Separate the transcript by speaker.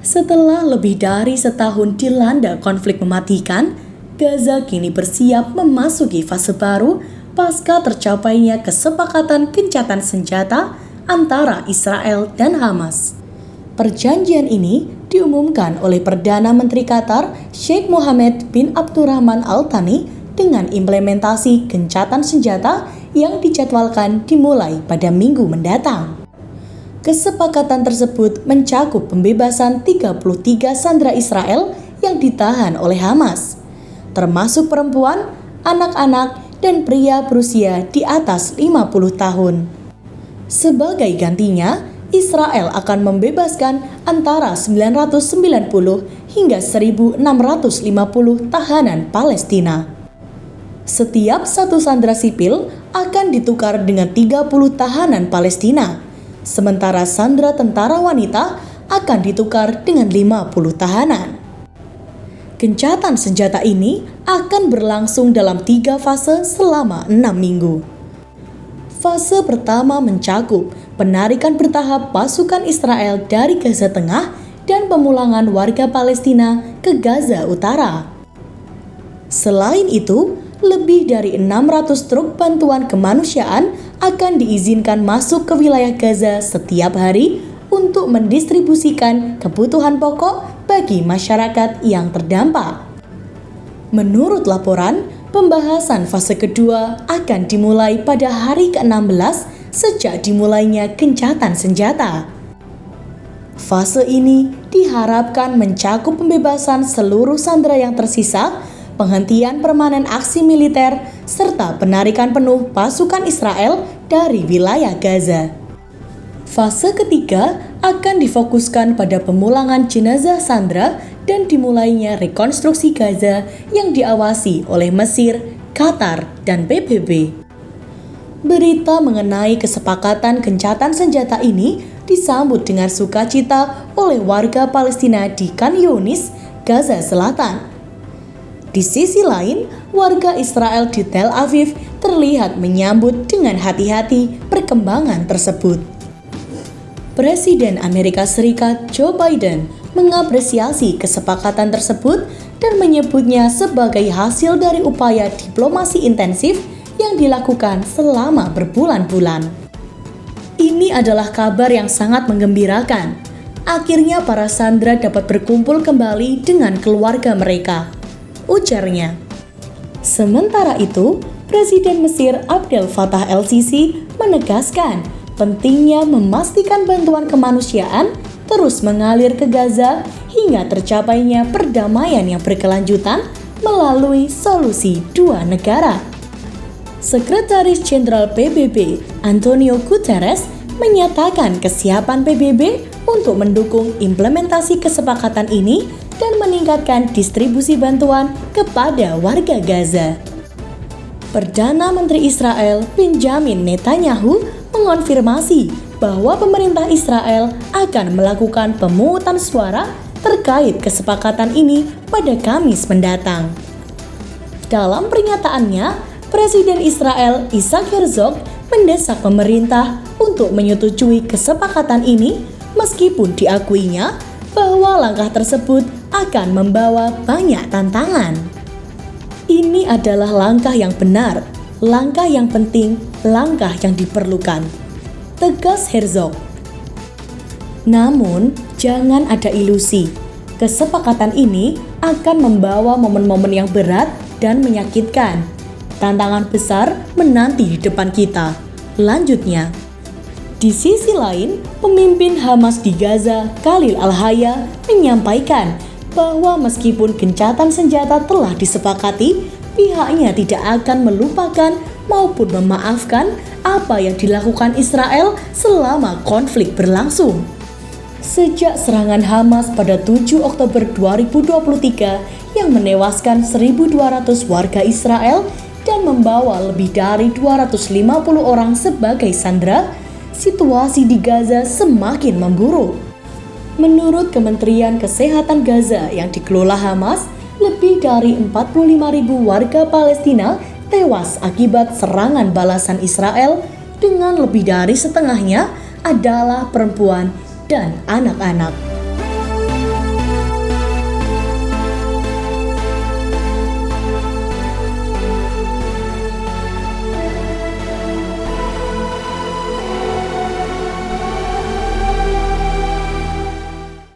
Speaker 1: Setelah lebih dari setahun dilanda konflik mematikan, Gaza kini bersiap memasuki fase baru pasca tercapainya kesepakatan gencatan senjata antara Israel dan Hamas. Perjanjian ini diumumkan oleh Perdana Menteri Qatar Sheikh Mohammed bin Abdurrahman Al Thani dengan implementasi gencatan senjata yang dijadwalkan dimulai pada minggu mendatang. Kesepakatan tersebut mencakup pembebasan 33 sandera Israel yang ditahan oleh Hamas, termasuk perempuan, anak-anak, dan pria berusia di atas 50 tahun. Sebagai gantinya, Israel akan membebaskan antara 990 hingga 1.650 tahanan Palestina. Setiap satu sandera sipil akan ditukar dengan 30 tahanan Palestina, sementara sandera tentara wanita akan ditukar dengan 50 tahanan. Gencatan senjata ini akan berlangsung dalam 3 fase selama 6 minggu. Fase pertama mencakup penarikan bertahap pasukan Israel dari Gaza Tengah dan pemulangan warga Palestina ke Gaza Utara. Selain itu, lebih dari 600 truk bantuan kemanusiaan akan diizinkan masuk ke wilayah Gaza setiap hari untuk mendistribusikan kebutuhan pokok bagi masyarakat yang terdampak. Menurut laporan, pembahasan fase kedua akan dimulai pada hari ke-16 sejak dimulainya gencatan senjata. Fase ini diharapkan mencakup pembebasan seluruh sandera yang tersisa, penghentian permanen aksi militer, serta penarikan penuh pasukan Israel dari wilayah Gaza. Fase ketiga akan difokuskan pada pemulangan jenazah sandera dan dimulainya rekonstruksi Gaza yang diawasi oleh Mesir, Qatar, dan PBB. Berita mengenai kesepakatan gencatan senjata ini disambut dengan sukacita oleh warga Palestina di Khan Younis, Gaza Selatan. Di sisi lain, warga Israel di Tel Aviv terlihat menyambut dengan hati-hati perkembangan tersebut. Presiden Amerika Serikat Joe Biden mengapresiasi kesepakatan tersebut dan menyebutnya sebagai hasil dari upaya diplomasi intensif yang dilakukan selama berbulan-bulan. Ini adalah kabar yang sangat menggembirakan. Akhirnya para sandera dapat berkumpul kembali dengan keluarga mereka, ujarnya. Sementara itu, Presiden Mesir Abdel Fattah el-Sisi menegaskan pentingnya memastikan bantuan kemanusiaan terus mengalir ke Gaza hingga tercapainya perdamaian yang berkelanjutan melalui solusi dua negara. Sekretaris Jenderal PBB Antonio Guterres menyatakan kesiapan PBB untuk mendukung implementasi kesepakatan ini dan meningkatkan distribusi bantuan kepada warga Gaza. Perdana Menteri Israel Benjamin Netanyahu mengonfirmasi bahwa pemerintah Israel akan melakukan pemungutan suara terkait kesepakatan ini pada Kamis mendatang. Dalam pernyataannya, Presiden Israel Isaac Herzog mendesak pemerintah untuk menyetujui kesepakatan ini meskipun diakuinya bahwa langkah tersebut akan membawa banyak tantangan. Ini adalah langkah yang benar, langkah yang penting, langkah yang diperlukan, tegas Herzog. Namun, jangan ada ilusi. Kesepakatan ini akan membawa momen-momen yang berat dan menyakitkan. Tantangan besar menanti di depan kita. Lanjutnya, di sisi lain, pemimpin Hamas di Gaza, Khalil Al-Hayya, menyampaikan bahwa meskipun gencatan senjata telah disepakati, pihaknya tidak akan melupakan maupun memaafkan apa yang dilakukan Israel selama konflik berlangsung. Sejak serangan Hamas pada 7 Oktober 2023 yang menewaskan 1.200 warga Israel dan membawa lebih dari 250 orang sebagai sandera, situasi di Gaza semakin memburuk. Menurut Kementerian Kesehatan Gaza yang dikelola Hamas, lebih dari 45.000 warga Palestina tewas akibat serangan balasan Israel, dengan lebih dari setengahnya adalah perempuan dan anak-anak.